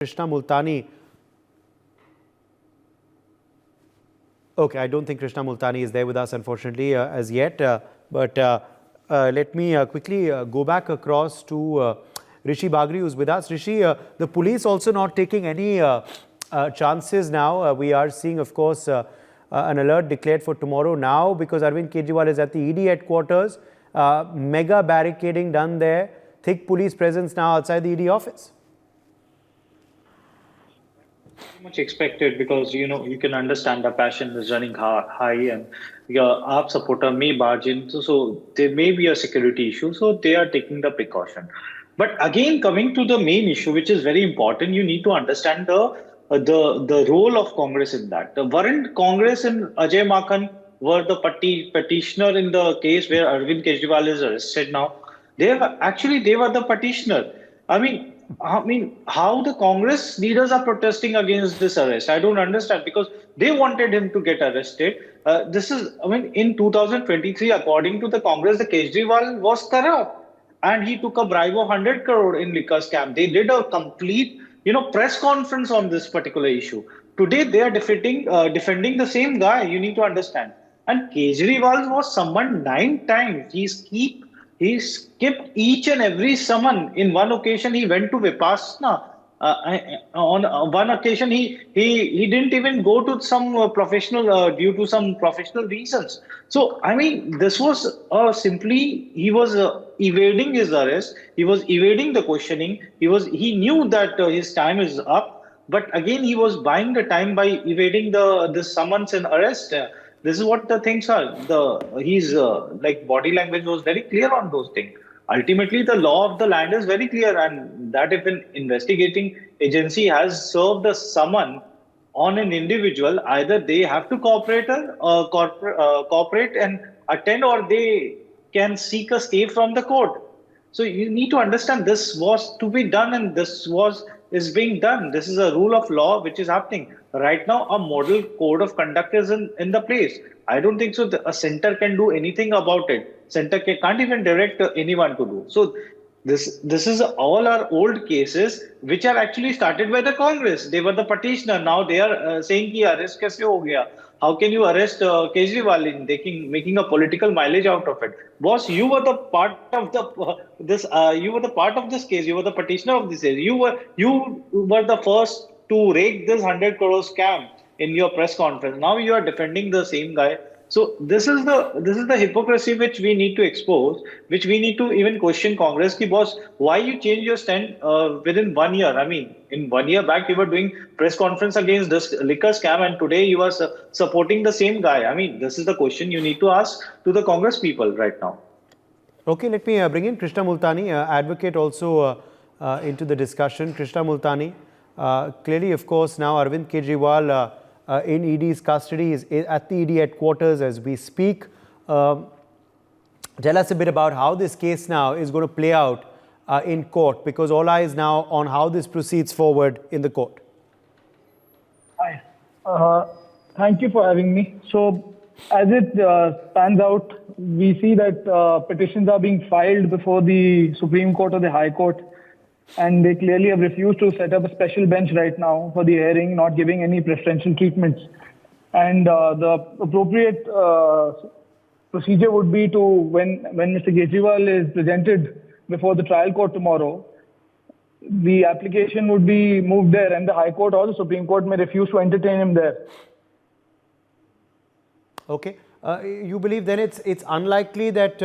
Krishna Multani. Okay, I don't think Krishna Multani is there with us, unfortunately, as yet. But let me quickly go back across to Rishi Bagri, who's with us. Rishi, the police also not taking any chances now. We are seeing, of course, an alert declared for tomorrow now because Arvind Kejriwal is at the ED headquarters. Mega barricading done there. Thick police presence now outside the ED office. Much expected because you can understand the passion is running high and your AAP supporter may barge in, so there may be a security issue, so they are taking the precaution. But again, coming to the main issue, which is very important, you need to understand the role of Congress in that. Weren't Congress and Ajay Makhan were the petitioner in the case where Arvind Kejriwal is arrested now? They were the petitioner. I mean, how the Congress leaders are protesting against this arrest? I don't understand because they wanted him to get arrested. In 2023, according to the Congress, the Kejriwal was corrupt and he took a bribe of 100 crore in liquor scam. They did a complete, press conference on this particular issue. Today, they are defending the same guy. You need to understand. And Kejriwal was summoned 9 times. He skipped each and every summon. In one occasion, he went to Vipassana. On one occasion, he didn't even go to some professional due to some professional reasons. So, I mean, this was simply he was evading his arrest. He was evading the questioning. He knew that his time is up, but again, he was buying the time by evading the summons and arrest. This is what the things are. His body language was very clear on those things. Ultimately, the law of the land is very clear, and that if an investigating agency has served a summon on an individual, either they have to cooperate and attend, or they can seek a stay from the court. So you need to understand this was to be done, and is being done. This is a rule of law which is happening. Right now, a model code of conduct is in the place. I don't think so. A center can do anything about it. Center can't even direct anyone to do. So this is all our old cases which are actually started by the Congress. They were the petitioner. Now they are saying ki arrest kaise ho gaya? How can you arrest Kejriwal in making a political mileage out of it? Boss, you were the part of you were the part of this case. You were the petitioner of this case. You were the first to rake this 100 crore scam in your press conference. Now you are defending the same guy. So this is the hypocrisy which we need to expose, which we need to even question Congress. Ki boss, why you change your stand within 1 year? I mean, in 1 year back you were doing press conference against this liquor scam, and today you are supporting the same guy. I mean, this is the question you need to ask to the Congress people right now. Okay, let me bring in Krishna Multani, advocate also into the discussion. Krishna Multani, clearly, of course, now Arvind Kejriwal in ED's custody is at the ED headquarters as we speak. Tell us a bit about how this case now is going to play out in court, because all eyes now on how this proceeds forward in the court. Hi. Thank you for having me. So, as it pans out, we see that petitions are being filed before the Supreme Court or the High Court, and they clearly have refused to set up a special bench right now for the hearing, not giving any preferential treatments. And the appropriate procedure would be to, when Mr. Kejriwal is presented before the trial court tomorrow, the application would be moved there, and the High Court or the Supreme Court may refuse to entertain him there. Okay. You believe then it's unlikely that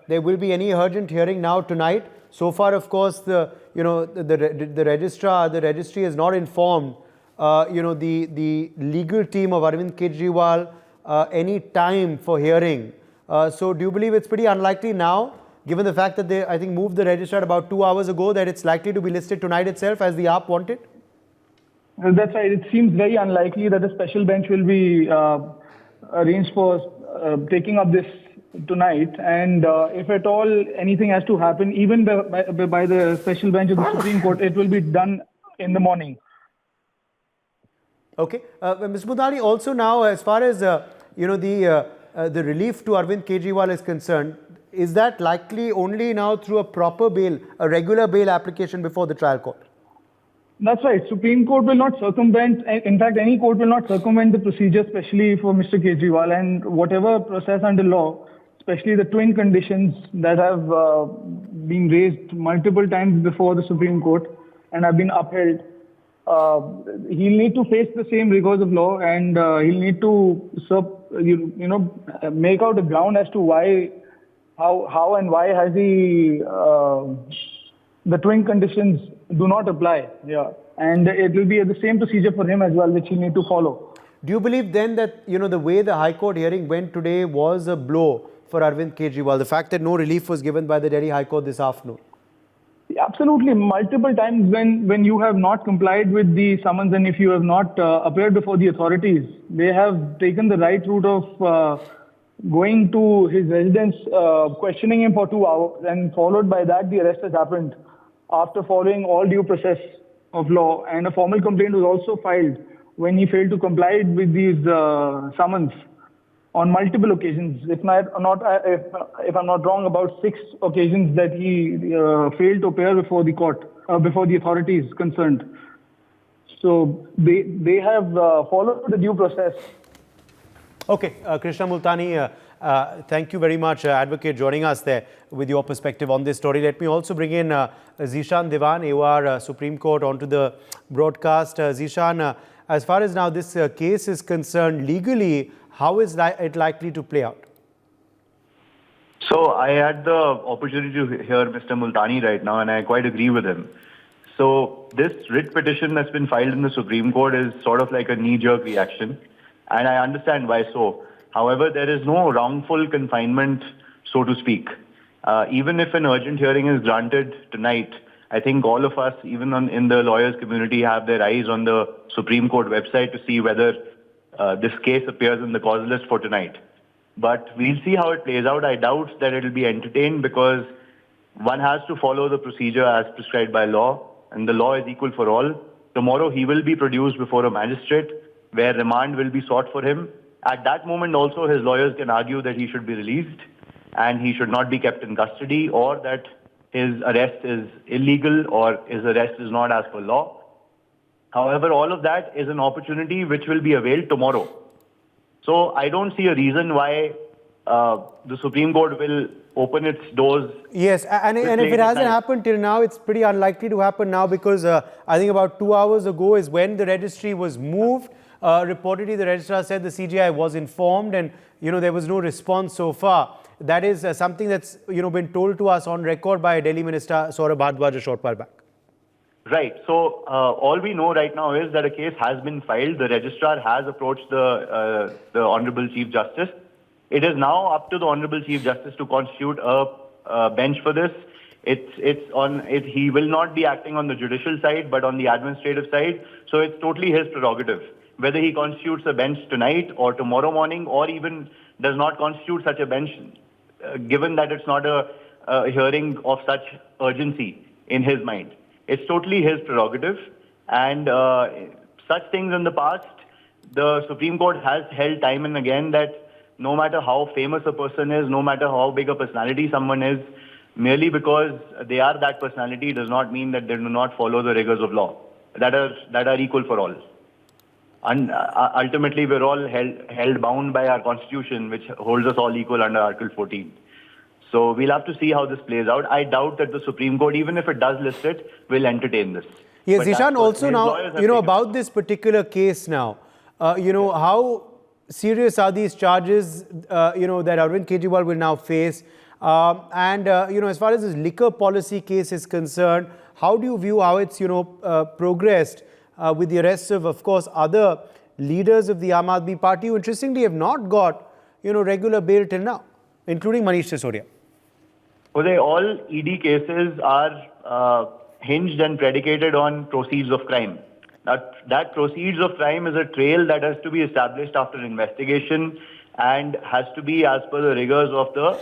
there will be any urgent hearing now tonight? So far, of course, the registry has not informed the legal team of Arvind Kejriwal any time for hearing. So do you believe it's pretty unlikely now, given the fact that they, I think, moved the registrar about 2 hours ago, that it's likely to be listed tonight itself as the AAP wanted? Well, that's right. It seems very unlikely that a special bench will be arranged for taking up this tonight, and if at all anything has to happen, even by the special bench of the Supreme Court, it will be done in the morning. Okay, Ms. Multani, also now, as far as the relief to Arvind Kejriwal is concerned, is that likely only now through a proper bail, a regular bail application before the trial court? That's right. Supreme Court will not circumvent, in fact, any court will not circumvent the procedure, especially for Mr. Kejriwal, and whatever process under law, especially the twin conditions that have been raised multiple times before the Supreme Court and have been upheld. He'll need to face the same rigors of law, and he'll need to make out a ground as to why, how and why has he the twin conditions do not apply. Yeah, and it will be the same procedure for him as well, which he'll need to follow. Do you believe then that, the way the High Court hearing went today was a blow for Arvind Kejriwal? The fact that no relief was given by the Delhi High Court this afternoon? Absolutely. Multiple times when you have not complied with the summons and if you have not appeared before the authorities, they have taken the right route of going to his residence, questioning him for 2 hours, and followed by that the arrest has happened after following all due process of law, and a formal complaint was also filed when he failed to comply with these summons on multiple occasions. If I'm not wrong, about 6 occasions that he failed to appear before the court, before the authorities concerned. So they have followed the due process. Okay, Krishna Multani, thank you very much, Advocate, joining us there with your perspective on this story. Let me also bring in Zishan Devan, AOR Supreme Court, onto the broadcast. Zishan, as far as now this case is concerned, legally, how is it likely to play out? So I had the opportunity to hear Mr. Multani right now, and I quite agree with him. So this writ petition that's been filed in the Supreme Court is sort of like a knee-jerk reaction, and I understand why so. However, there is no wrongful confinement, so to speak. Even if an urgent hearing is granted tonight, I think all of us, even in the lawyers community, have their eyes on the Supreme Court website to see whether this case appears in the cause list for tonight. But we'll see how it plays out. I doubt that it will be entertained because one has to follow the procedure as prescribed by law, and the law is equal for all. Tomorrow he will be produced before a magistrate where remand will be sought for him. At that moment also his lawyers can argue that he should be released and he should not be kept in custody, or that his arrest is illegal or his arrest is not as per law. However, all of that is an opportunity which will be availed tomorrow. So I don't see a reason why the Supreme Court will open its doors. Yes, and if it hasn't happened till now, it's pretty unlikely to happen now, because I think about 2 hours ago is when the registry was moved. Reportedly, the registrar said the CJI was informed, and there was no response so far. That is something that's been told to us on record by Delhi Minister Saurabh Bhardwaj a short while back. Right. So all we know right now is that a case has been filed. The registrar has approached the Honorable Chief Justice. It is now up to the Honorable Chief Justice to constitute a bench for this. He will not be acting on the judicial side, but on the administrative side. So it's totally his prerogative. Whether he constitutes a bench tonight or tomorrow morning, or even does not constitute such a bench, given that it's not a hearing of such urgency in his mind. It's totally his prerogative. And such things in the past, the Supreme Court has held time and again that no matter how famous a person is, no matter how big a personality someone is, merely because they are that personality does not mean that they do not follow the rigors of law that are equal for all. And ultimately, we're all held bound by our constitution, which holds us all equal under Article 14. So we'll have to see how this plays out. I doubt that the Supreme Court, even if it does list it, will entertain this. Yes, Zishan, also now, about this particular case now, how serious are these charges, that Arvind Kejriwal will now face? As far as this liquor policy case is concerned, how do you view how it's, progressed with the arrests of course, other leaders of the Aam Aadmi Party who interestingly have not got, regular bail till now, including Manish Sisodia? Well, all ED cases are hinged and predicated on proceeds of crime. That proceeds of crime is a trail that has to be established after investigation and has to be as per the rigors of the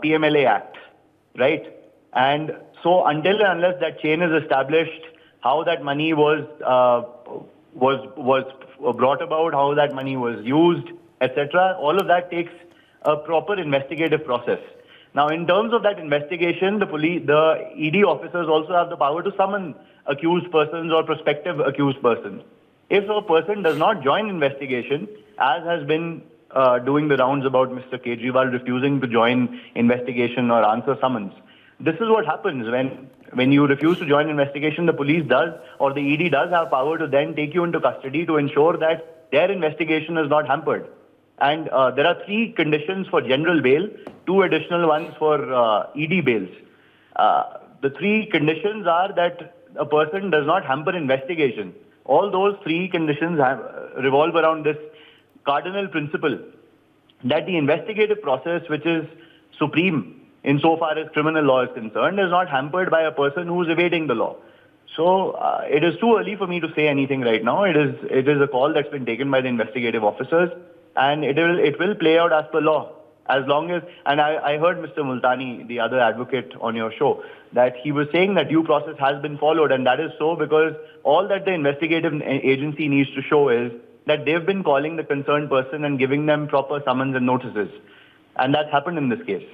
PMLA Act, right? And so until and unless that chain is established, how that money was brought about, how that money was used, etc., all of that takes a proper investigative process. Now, in terms of that investigation, the ED officers also have the power to summon accused persons or prospective accused persons. If a person does not join investigation, as has been doing the rounds about Mr. Kejriwal refusing to join investigation or answer summons, this is what happens when you refuse to join investigation. The police does, or the ED does have power to then take you into custody to ensure that their investigation is not hampered. And there are 3 conditions for general bail, 2 additional ones for ED bails. The 3 conditions are that a person does not hamper investigation. All those 3 conditions revolve around this cardinal principle that the investigative process, which is supreme insofar as criminal law is concerned, is not hampered by a person who is evading the law. So it is too early for me to say anything right now. It is a call that's been taken by the investigative officers, and it will play out as per law. As long as, and I heard Mr. Multani, the other advocate on your show, that he was saying that due process has been followed, and that is so because all that the investigative agency needs to show is that they've been calling the concerned person and giving them proper summons and notices. And that's happened in this case.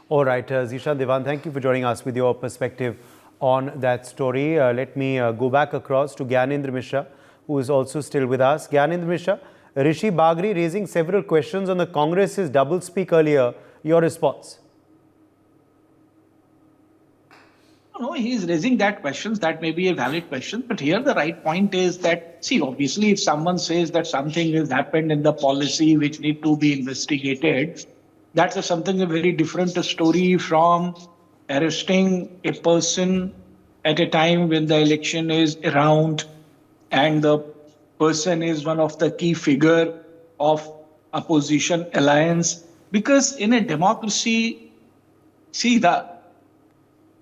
All right, Zishan Devan, thank you for joining us with your perspective on that story. Let me go back across to Gyanendra Mishra, who is also still with us. Gyanendra Mishra, Rishi Bagri raising several questions on the Congress's doublespeak earlier. Your response? No, he is raising that questions. That may be a valid question. But here the right point is that, see, obviously, if someone says that something has happened in the policy which need to be investigated, that's something a very different story from arresting a person at a time when the election is around and the person is one of the key figure of opposition alliance. Because in a democracy, see, the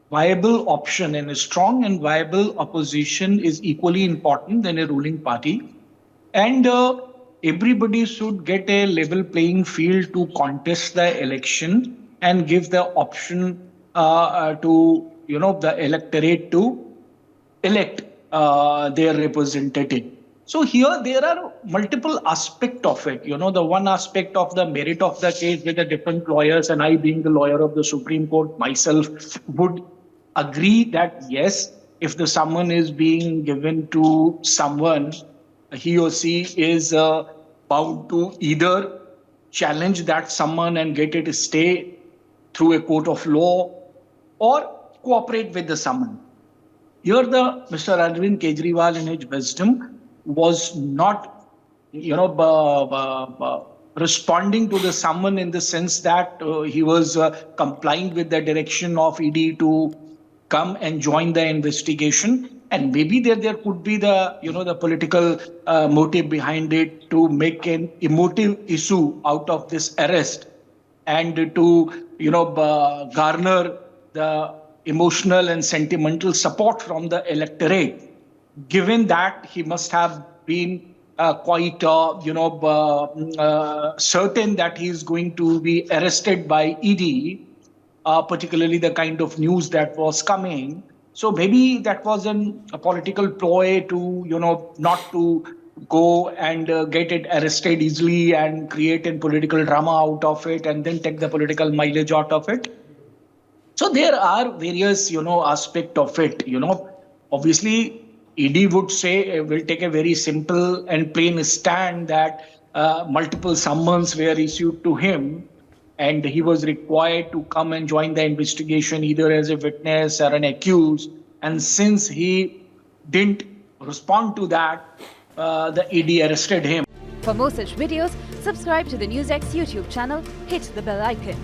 viable option and a strong and viable opposition is equally important than a ruling party. And everybody should get a level playing field to contest the election and give the option to the electorate to elect their representative. So here there are multiple aspects of it. The one aspect of the merit of the case with the different lawyers, and I being the lawyer of the Supreme Court myself would agree that yes, if the summon is being given to someone, he or she is bound to either challenge that summon and get it stay through a court of law or cooperate with the summon. Here the Mr. Arvind Kejriwal in his wisdom was not, responding to the summon in the sense that he was complying with the direction of ED to come and join the investigation. And maybe there could be the, the political motive behind it to make an emotive issue out of this arrest and to, garner the emotional and sentimental support from the electorate, given that he must have been quite, certain that he is going to be arrested by ED, particularly the kind of news that was coming. So maybe that was a political ploy to, not to go and get it arrested easily and create a political drama out of it and then take the political mileage out of it. So there are various, aspects of it, Obviously, ED would say, will take a very simple and plain stand that multiple summons were issued to him and he was required to come and join the investigation either as a witness or an accused. And since he didn't respond to that, the ED arrested him. For more such videos, subscribe to the NewsX YouTube channel, hit the bell icon.